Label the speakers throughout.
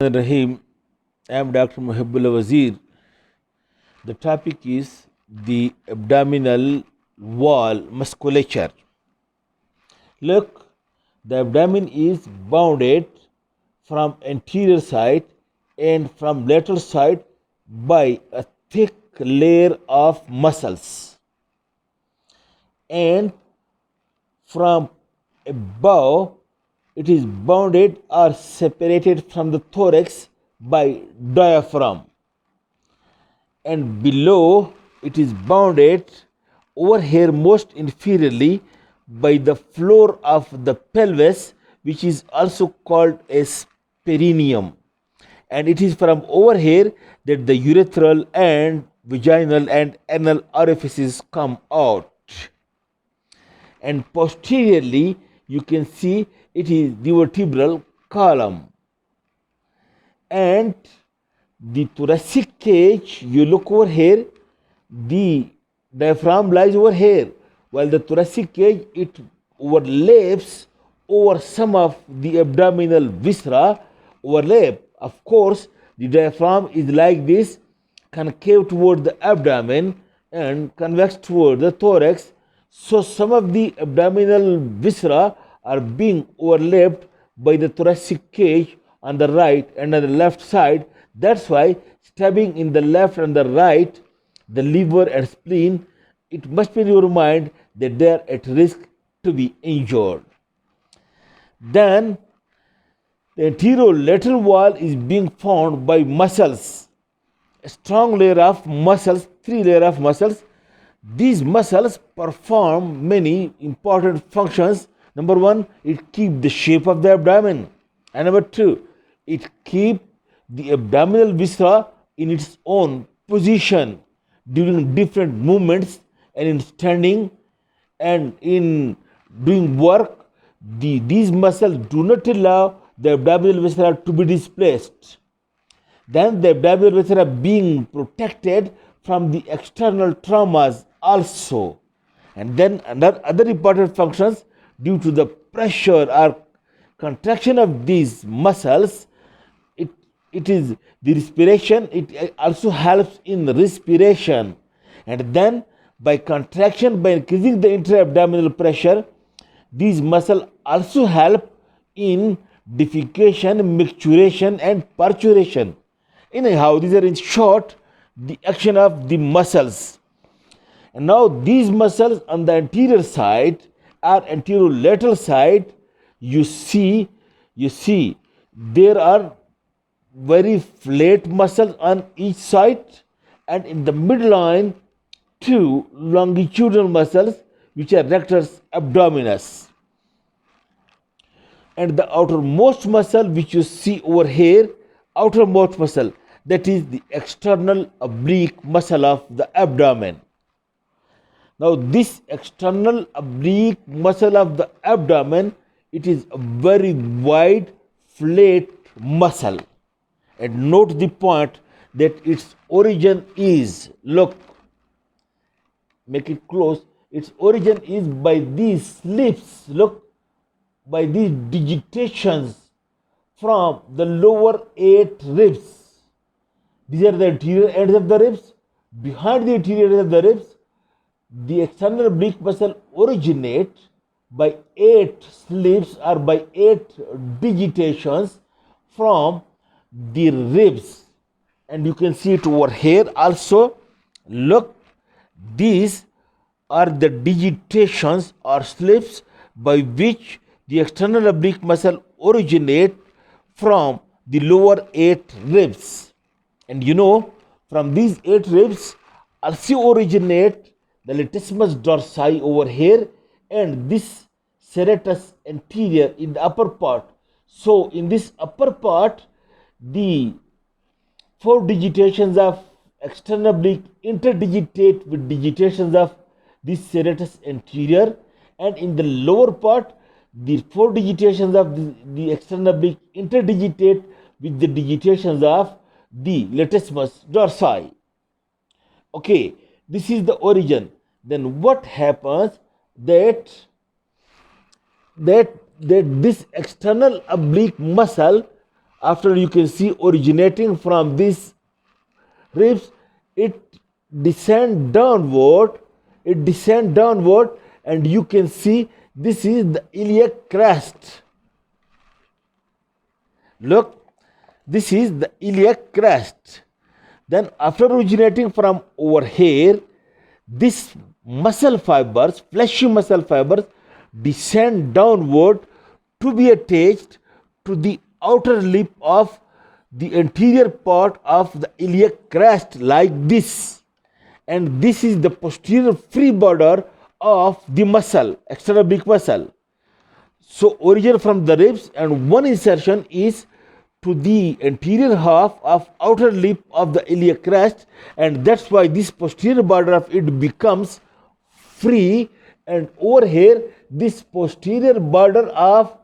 Speaker 1: Rahim. I am Dr. Muhibbullah Wazir. The topic is the abdominal wall musculature. Look, the abdomen is bounded from anterior side and from lateral side by a thick layer of muscles, and from above it is bounded or separated from the thorax by diaphragm, and below it is bounded over here most inferiorly by the floor of the pelvis, which is also called as perineum, and it is from over here that the urethral and vaginal and anal orifices come out, and posteriorly you can see it is the vertebral column, and the thoracic cage, you look over here, the diaphragm lies over here, while the thoracic cage, it overlaps over some of the abdominal viscera overlap. Of course, the diaphragm is like this, concave toward the abdomen and convex toward the thorax. So some of the abdominal viscera are being overlapped by the thoracic cage on the right and on the left side. That's why stabbing in the left and the right, the liver and spleen, it must be in your mind that they are at risk to be injured. Then the anterolateral wall is being formed by muscles, a strong layer of muscles, three layers of muscles. These muscles perform many important functions. Number one, it keeps the shape of the abdomen, and number two, it keeps the abdominal viscera in its own position during different movements and in standing and in doing work. These muscles do not allow the abdominal viscera to be displaced. Then the abdominal viscera being protected from the external traumas also. And then other important functions, due to the pressure or contraction of these muscles, it is the respiration, it also helps in respiration. And then by contraction, by increasing the intra-abdominal pressure, these muscles also help in defecation, micturition and parturition. Anyhow, these are in short the action of the muscles. And now these muscles on the anterior side or anterolateral side, you see there are very flat muscles on each side, and in the midline two longitudinal muscles which are rectus abdominis, and the outermost muscle which you see over here, outermost muscle, that is the external oblique muscle of the abdomen. Now this external oblique muscle of the abdomen, it is a very wide flat muscle, and note the point that its origin is, look, make it close, its origin is by these slips, look, by these digitations from the lower 8 ribs. These are the anterior ends of the ribs. Behind the anterior ends of the ribs, the external oblique muscle originate by 8 slips or by 8 digitations from the ribs, and you can see it over here also. Look, these are the digitations or slips by which the external oblique muscle originate from the lower 8 ribs. And you know, from these 8 ribs also originate the latissimus dorsi over here and this serratus anterior in the upper part. So in this upper part, the 4 digitations of external oblique interdigitate with digitations of this serratus anterior, and in the lower part, the 4 digitations of the external oblique interdigitate with the digitations of the latissimus dorsi. Okay, this is the origin. Then what happens that this external oblique muscle After, you can see originating from these ribs, it descend downward, and you can see this is the iliac crest. Look, this is the iliac crest. Then after originating from over here, this muscle fibers, fleshy muscle fibers, descend downward to be attached to the outer lip of the anterior part of the iliac crest like this. And this is the posterior free border of the muscle, external oblique muscle. So origin from the ribs, and one insertion is to the anterior half of outer lip of the iliac crest, and that's why this posterior border of it becomes free. And over here, this posterior border of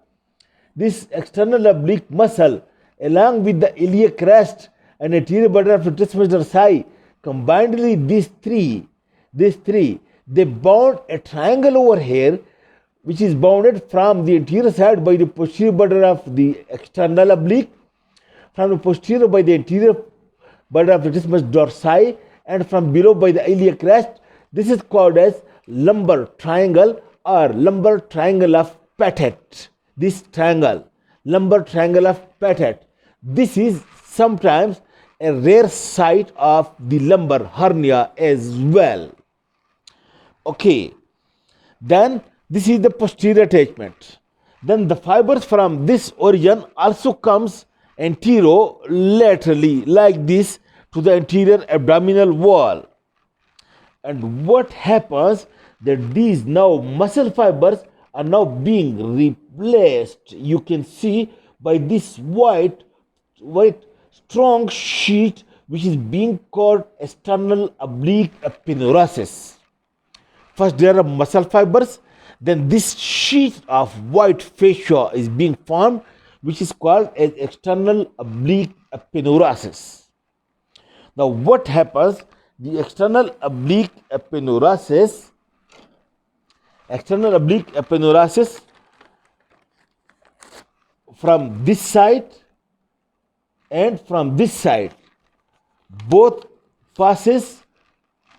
Speaker 1: this external oblique muscle along with the iliac crest and anterior border of the trismus dorsi, combinedly these three, they bound a triangle over here, which is bounded from the anterior side by the posterior border of the external oblique, from the posterior by the anterior border of the trismus dorsi, and from below by the iliac crest. This is called as lumbar triangle or lumbar triangle of Patet. This triangle, lumbar triangle of Patet, this is sometimes a rare site of the lumbar hernia as well. Okay, then this is the posterior attachment. Then the fibers from this origin also comes anterolaterally like this to the anterior abdominal wall. And what happens that these now muscle fibers are now being replaced, you can see, by this white strong sheet which is being called external oblique aponeurosis. First there are muscle fibers, then this sheet of white fascia is being formed, which is called as external oblique aponeurosis. Now what happens? The external oblique aponeurosis from this side and from this side, both passes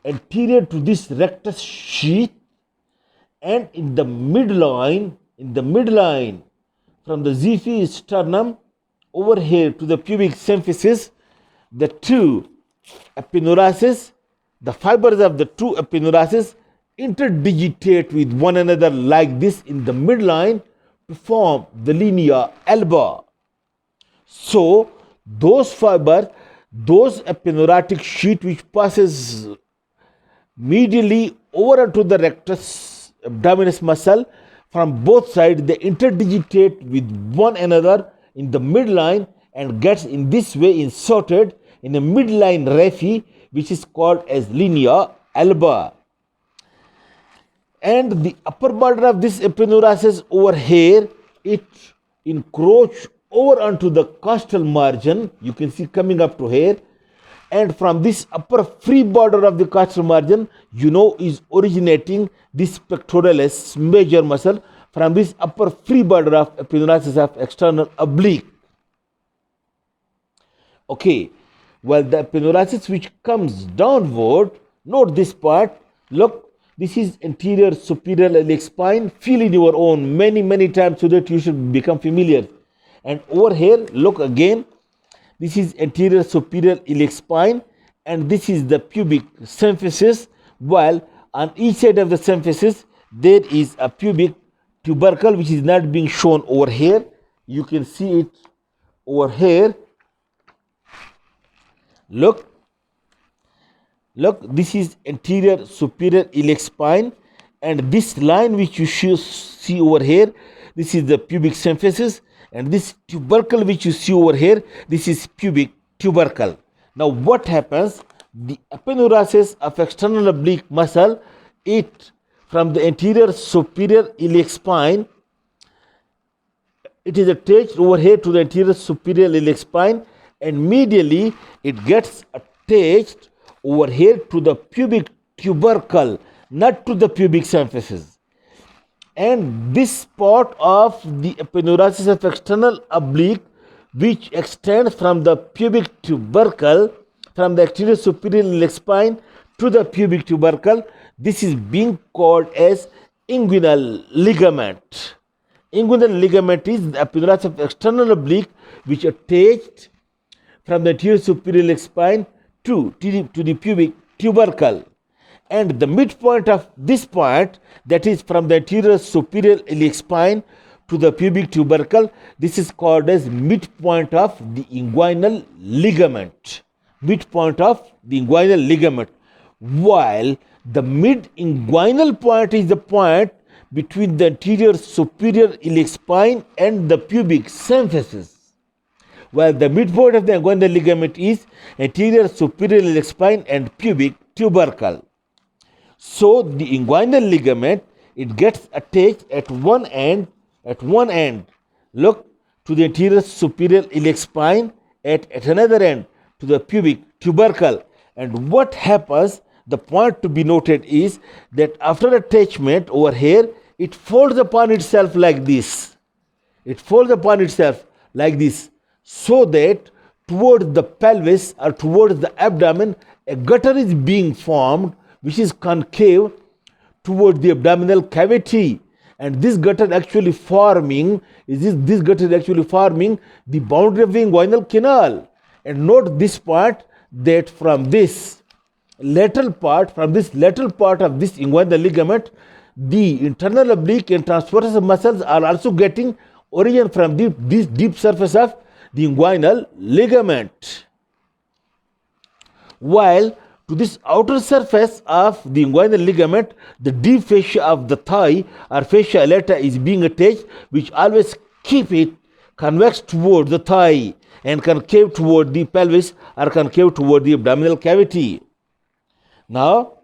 Speaker 1: anterior to this rectus sheath, and in the midline from the Xiphi sternum over here to the pubic symphysis, the two aponeurosis, the fibers of the two aponeurosis interdigitate with one another like this in the midline to form the linea alba. So those fibers, those aponeurotic sheet which passes medially over to the rectus abdominis muscle, from both sides they interdigitate with one another in the midline and gets in this way inserted in a midline raphe, which is called as linea alba. And the upper border of this aponeurosis over here, it encroach over onto the costal margin, you can see coming up to here, and from this upper free border of the costal margin, is originating this pectoralis major muscle from this upper free border of aponeurosis of external oblique. Okay, well, the aponeurosis which comes downward, note this part, look, this is anterior superior iliac spine. Feel in your own many times so that you should become familiar. And over here, look again, this is anterior superior iliac spine, and this is the pubic symphysis, while on each side of the symphysis there is a pubic tubercle which is not being shown over here. You can see it over here. Look, this is anterior superior iliac spine, and this line which you see over here, this is the pubic symphysis, and this tubercle which you see over here, this is pubic tubercle. Now what happens? The aponeurosis of external oblique muscle, it from the anterior superior iliac spine, it is attached over here to the anterior superior iliac spine, and medially it gets attached over here to the pubic tubercle, not to the pubic symphysis. And this part of the aponeurosis of external oblique which extends from the pubic tubercle, from the exterior superior iliac spine to the pubic tubercle. This is being called as inguinal ligament. Inguinal ligament is the epidermis of external oblique which attached from the anterior superior iliac spine to the pubic tubercle. And the midpoint of this point, that is from the anterior superior iliac spine to the pubic tubercle, this is called as midpoint of the inguinal ligament. Midpoint of the inguinal ligament. While the mid-inguinal point is the point between the anterior superior iliac spine and the pubic symphysis. While the midpoint of the inguinal ligament is anterior superior iliac spine and pubic tubercle. So the inguinal ligament, it gets attached at one end, look, to the anterior superior iliac spine, at another end to the pubic tubercle. And what happens, the point to be noted is that after attachment over here, it folds upon itself like this. It folds upon itself like this, so that towards the pelvis or towards the abdomen, a gutter is being formed which is concave towards the abdominal cavity. And this gutter actually forming this gutter is actually forming the boundary of the inguinal canal. And note this part, that from this lateral part of this inguinal ligament, the internal oblique and transverse muscles are also getting origin from this deep surface of the inguinal ligament. While to this outer surface of the inguinal ligament, the deep fascia of the thigh or fascia lata is being attached, which always keep it convex toward the thigh and concave toward the pelvis or concave toward the abdominal cavity. Now,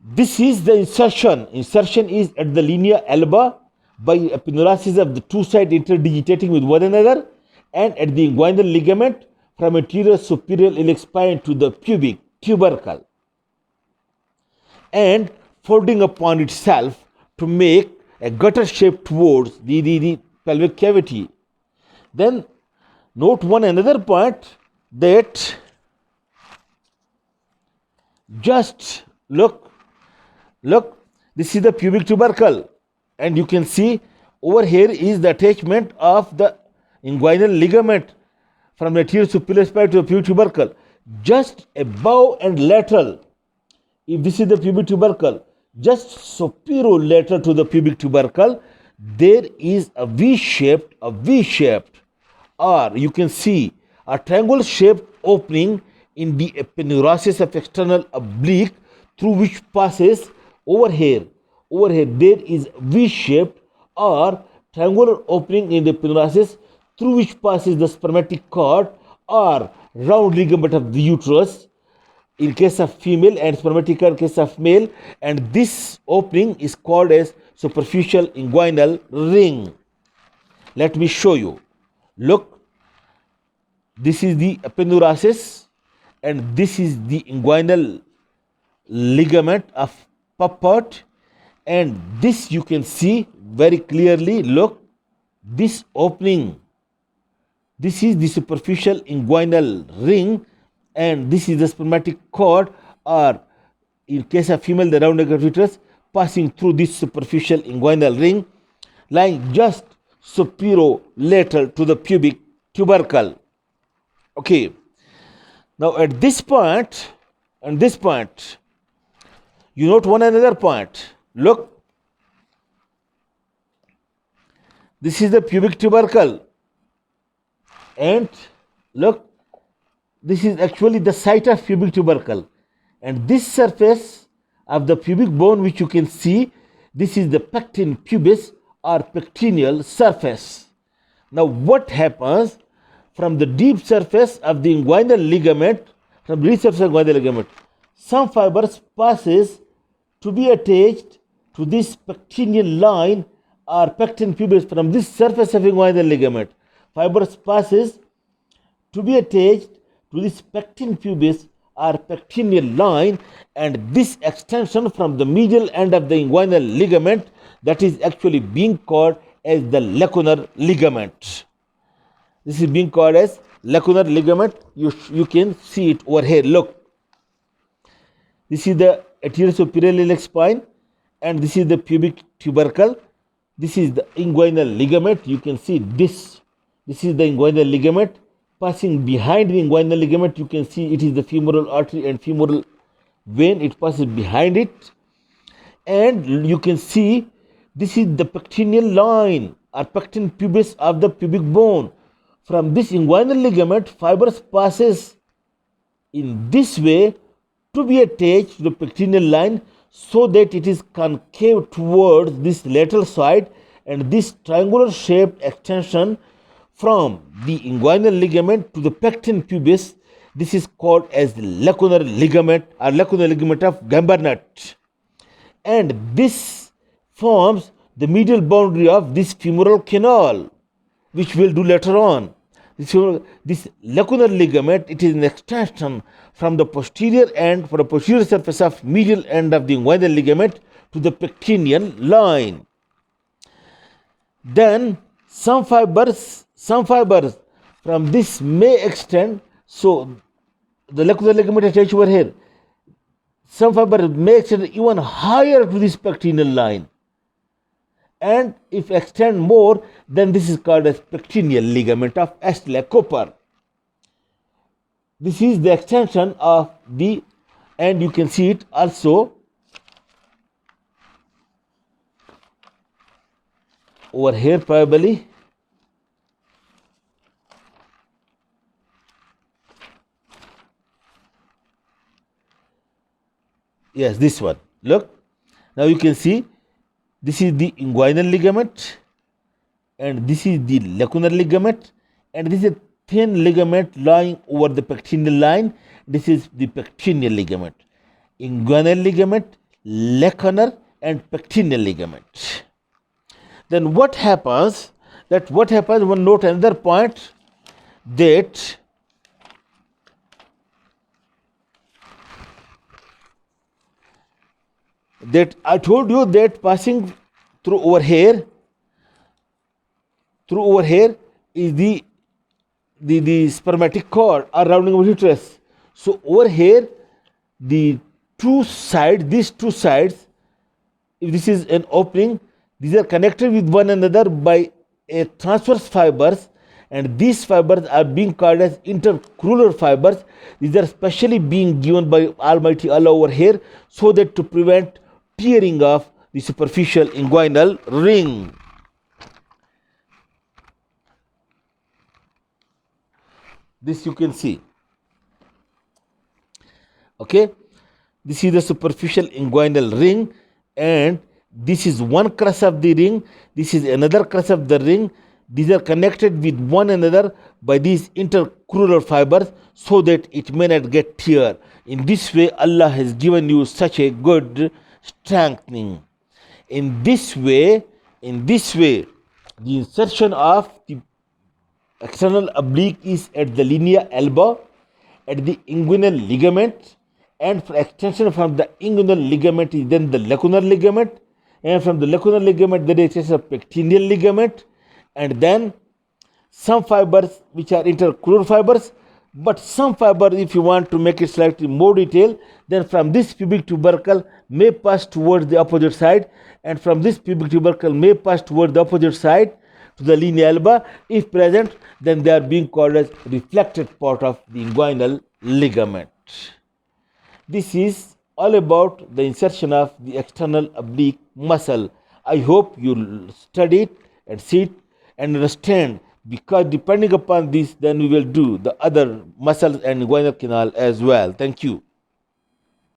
Speaker 1: this is the insertion. Insertion is at the linea alba by epineuritis of the two sides interdigitating with one another, and at the inguinal ligament from anterior superior iliac spine to the pubic tubercle, and folding upon itself to make a gutter shape towards the pelvic cavity. Then note one another point, that just look, this is the pubic tubercle, and you can see over here is the attachment of the inguinal ligament from the anterior superior spine to the pubic tubercle. Just above and lateral, if this is the pubic tubercle, just superolateral to the pubic tubercle, there is a V-shaped, or you can see a triangle shaped opening in the epineuritis of external oblique, through which passes over here there is V-shaped or triangular opening in the epineuritis, through which passes the spermatic cord or round ligament of the uterus in case of female, and spermatic cord in case of male, and this opening is called as superficial inguinal ring. Let me show you. Look, this is the epineuritis and this is the inguinal ligament of Papert, and this you can see very clearly. Look, this opening, this is the superficial inguinal ring, and this is the spermatic cord, or in case of female, the round ligament of uterus, passing through this superficial inguinal ring, lying just superolateral to the pubic tubercle. Okay. Now at this point and this point, you note one another point. Look, this is the pubic tubercle, and look, this is actually the site of pubic tubercle, and this surface of the pubic bone which you can see, this is the pecten pubis or pectineal surface. Now what happens from the deep surface of the inguinal ligament, from the deep surface of the inguinal ligament, some fibers passes to be attached to this pectineal line or pecten pubis. From this surface of inguinal ligament, fibers passes to be attached to this pecten pubis or pectineal line, and this extension from the medial end of the inguinal ligament, that is actually being called as the lacunar ligament. This is being called as lacunar ligament. You can see it over here. Look, this is the anterior spine, and this is the pubic tubercle. This is the inguinal ligament. You can see this. This is the inguinal ligament. Passing behind the inguinal ligament, you can see it is the femoral artery and femoral vein. It passes behind it, and you can see this is the pectineal line or pecten pubis of the pubic bone. From this inguinal ligament, fibers passes in this way to be attached to the pectineal line, so that it is concave towards this lateral side, and this triangular shaped extension from the inguinal ligament to the pecten pubis, this is called as lacunar ligament or lacunar ligament of Gambernat, and this forms the medial boundary of this femoral canal, which we'll do later on. This lacunar ligament, it is an extension from the posterior end, for the posterior surface of medial end of the inguinal ligament to the pectineal line. Then some fibers from this may extend. So the lacunar ligament attached over here, some fibers may extend even higher to this pectineal line, and if extend more, then this is called as pectineal ligament of Astley Cooper. This is the extension of the, and you can see it also over here probably. Yes, this one. Look, now you can see this is the inguinal ligament, and this is the lacunar ligament, and this is a thin ligament lying over the pectineal line. This is the pectineal ligament. Inguinal ligament, lacunar, and pectineal ligament. Then what happens? One note another point, that I told you that passing through over here is the spermatic cord or rounding of uterus. So over here, these two sides, if this is an opening, these are connected with one another by a transverse fibers, and these fibers are being called as intercrural fibers. These are specially being given by Almighty Allah over here, so that to prevent tearing of the superficial inguinal ring. This you can see. Okay, this is the superficial inguinal ring, and this is one crest of the ring, this is another crest of the ring. These are connected with one another by these intercrural fibers, so that it may not get tear. In this way, Allah has given you such a good strengthening. In this way, the insertion of the external oblique is at the linea elbow, at the inguinal ligament, and for extension from the inguinal ligament is then the lacunar ligament, and from the lacunar ligament there is a pectineal ligament, and then some fibers which are intercrural fibers. But some fiber, if you want to make it slightly more detailed, then from this pubic tubercle may pass towards the opposite side, and from this pubic tubercle may pass towards the opposite side to the linea alba. If present, then they are being called as reflected part of the inguinal ligament. This is all about the insertion of the external oblique muscle. I hope you study it and see it and understand, because depending upon this, then we will do the other muscles and inguinal canal as well. Thank you.